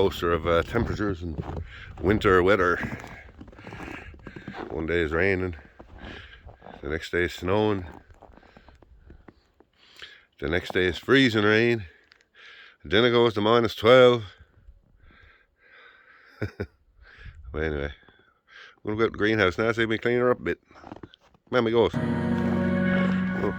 coaster of temperatures and winter weather. One day is raining, the next day is snowing, the next day is freezing rain, and then it goes to -12. Well, anyway, I'm going to go out to the greenhouse now, see if we clean her up a bit. Mammy goes. Oh.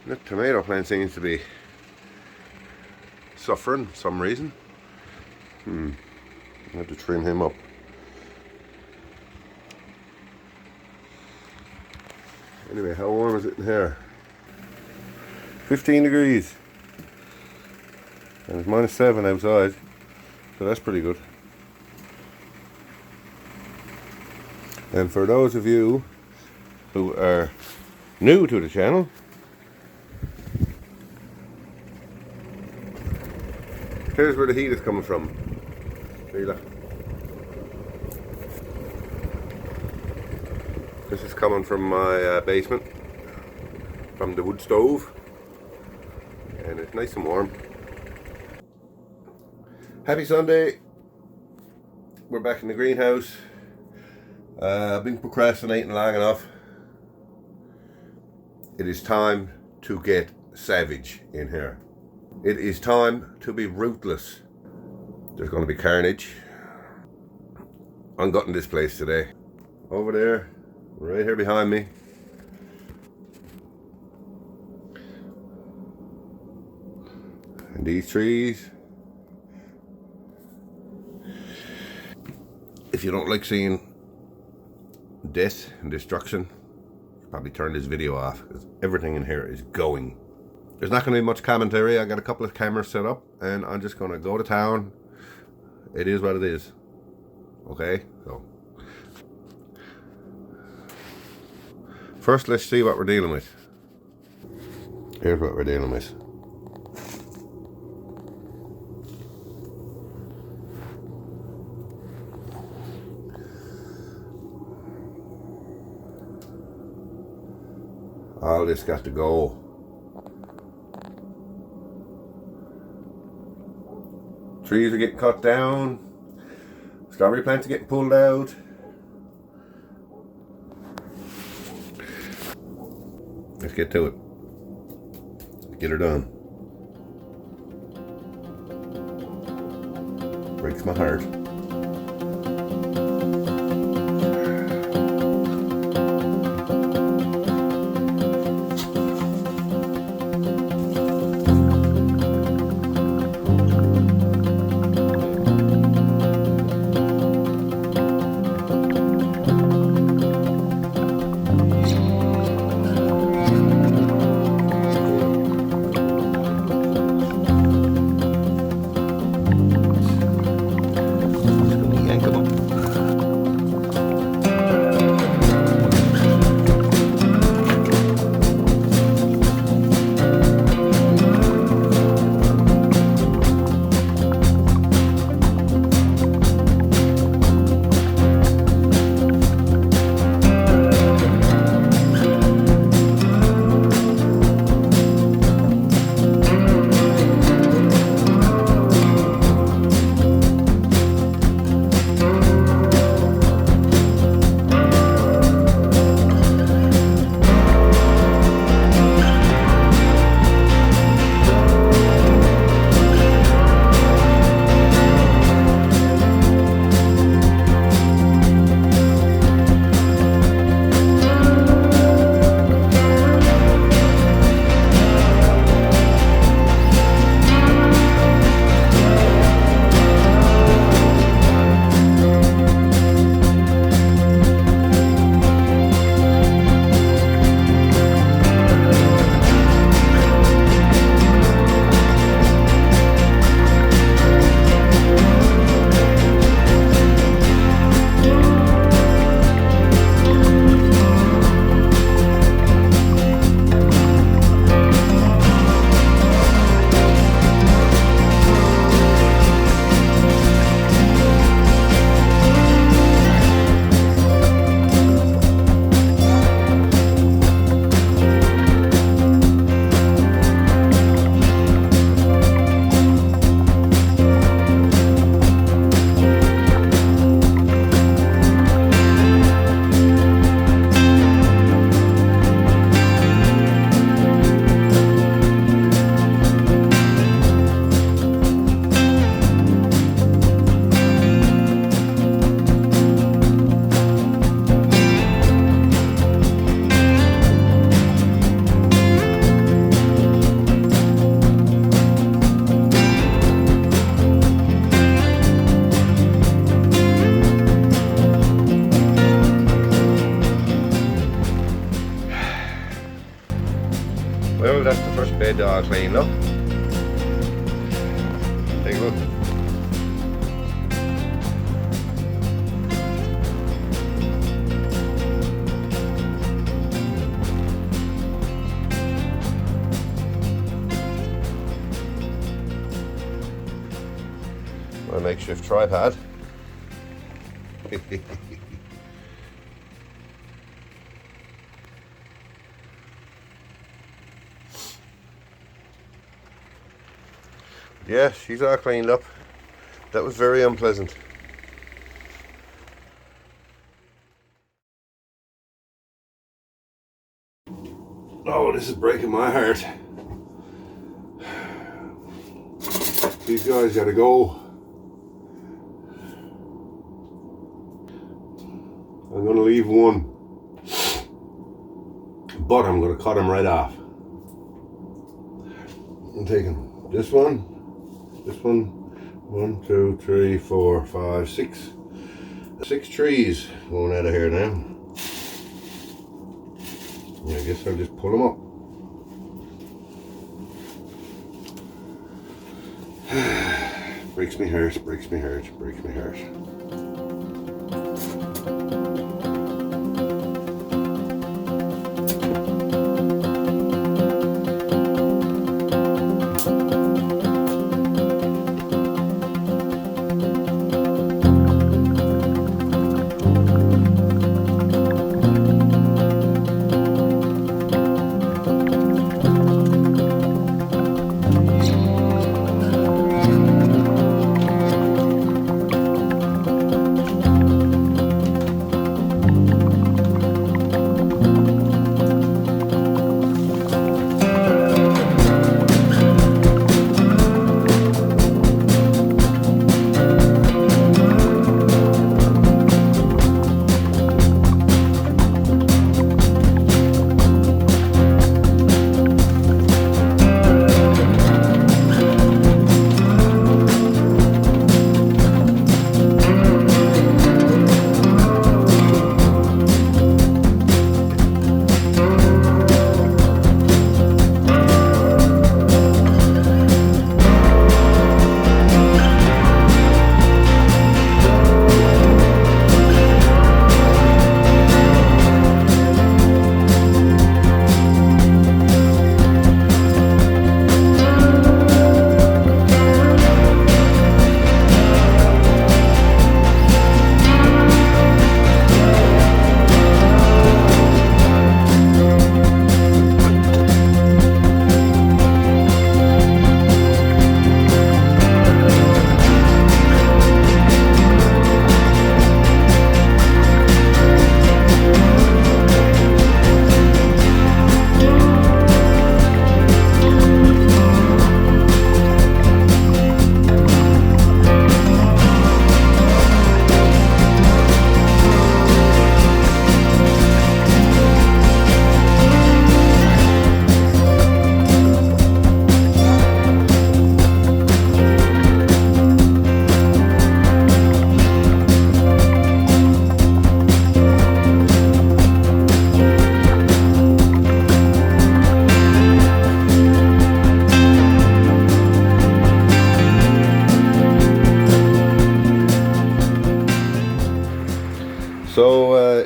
The tomato plant seems to be suffering for some reason. I have to trim him up. Anyway, how warm is it in here? 15 degrees. And it's -7 outside, so that's pretty good. And for those of you who are new to the channel, here's where the heat is coming from. See that? This is coming from my basement, from the wood stove, and it's nice and warm. Happy Sunday. We're back in the greenhouse. I've been procrastinating long enough. It is time to get savage in here. It is time to be ruthless. There's going to be carnage. I'm gutting this place today. Over there, right here behind me. And these trees. If you don't like seeing death and destruction, probably turn this video off, because everything in here is going. There's not going to be much commentary. I got a couple of cameras set up and I'm just going to go to town. It is what it is. Okay, so first let's see what we're dealing with. Here's what we're dealing with. All this got to go. Trees are getting cut down. Strawberry plants are getting pulled out. Let's get to it. Get her done. Breaks my heart. Well, that's the first bed all cleaned up. Take a look. My makeshift tripod. Yeah, she's all cleaned up. That was very unpleasant. Oh, this is breaking my heart. These guys gotta go. I'm gonna leave one, but I'm gonna cut him right off. I'm taking this one. This one, 1, 2, 3, 4, 5, 6. 6 trees going out of here now. Yeah, I guess I'll just pull them up. Breaks me heart, breaks me heart, breaks me heart.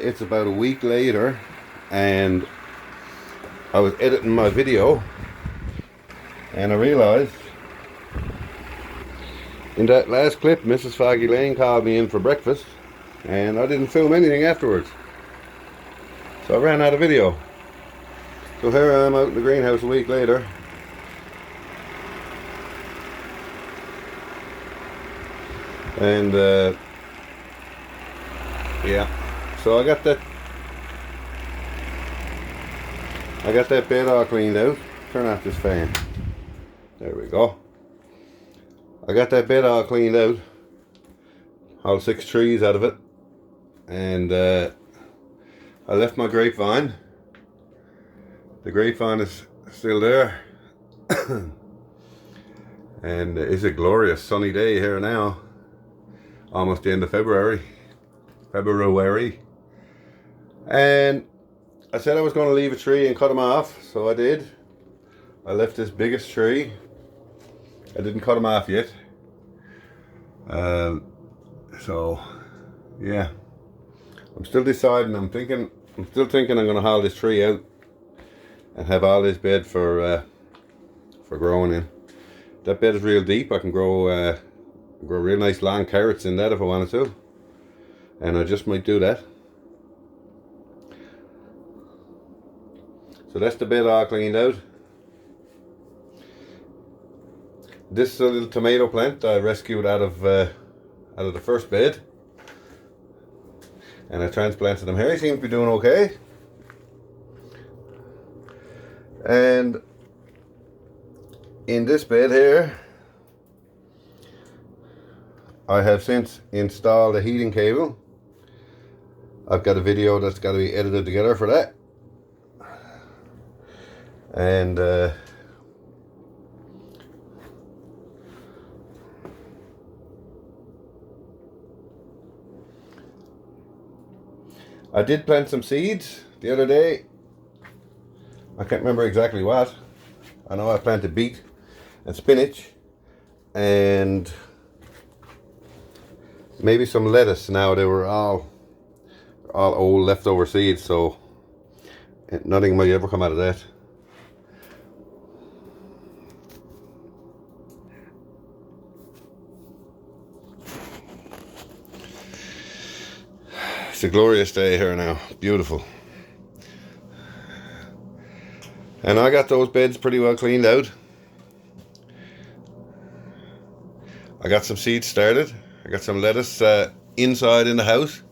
it's about a week later, and I was editing my video, and I realized in that last clip Mrs. Foggy Lane called me in for breakfast, and I didn't film anything afterwards, so I ran out of video. So here I am out in the greenhouse a week later, and yeah, so I got that bed all cleaned out. Turn off this fan. There we go. I got that bed all cleaned out, all 6 trees out of it, and I left my grapevine. The grapevine is still there. And it's a glorious sunny day here now, almost the end of February. And I said I was going to leave a tree and cut them off, so I did. I left this biggest tree. I didn't cut them off yet. So yeah, I'm still deciding. I'm still thinking I'm going to haul this tree out and have all this bed for growing in. That bed is real deep. I can grow real nice long carrots in that if I wanted to, and I just might do that. So that's the bed all cleaned out. This is a little tomato plant I rescued out of the first bed, and I transplanted them here. He seems to be doing okay. And in this bed here, I have since installed a heating cable. I've got a video that's got to be edited together for that. And I did plant some seeds the other day. I can't remember exactly what. I know I planted beet and spinach and maybe some lettuce. Now they were all old leftover seeds, so nothing might ever come out of that. It's a glorious day here now, beautiful. And I got those beds pretty well cleaned out. I got some seeds started. I got some lettuce inside in the house,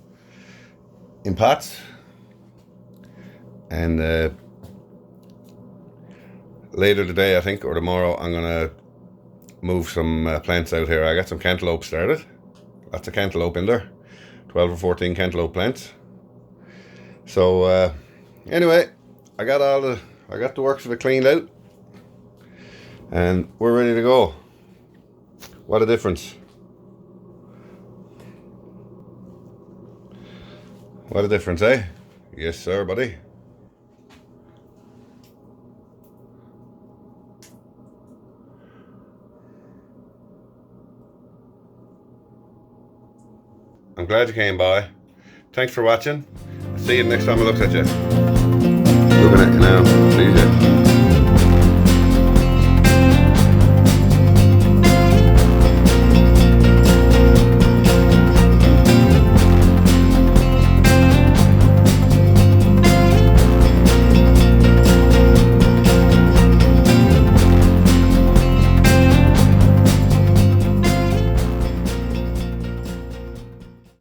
in pots. And later today, I think, or tomorrow, I'm gonna move some plants out here. I got some cantaloupe started. Lots of cantaloupe in there. 12 or 14 cantaloupe plants. So anyway, I got the works of it cleaned out, and we're ready to go. What a difference. What a difference, eh? Yes, sir, buddy. I'm glad you came by. Thanks for watching. See you next time I look at you. Looking at you now.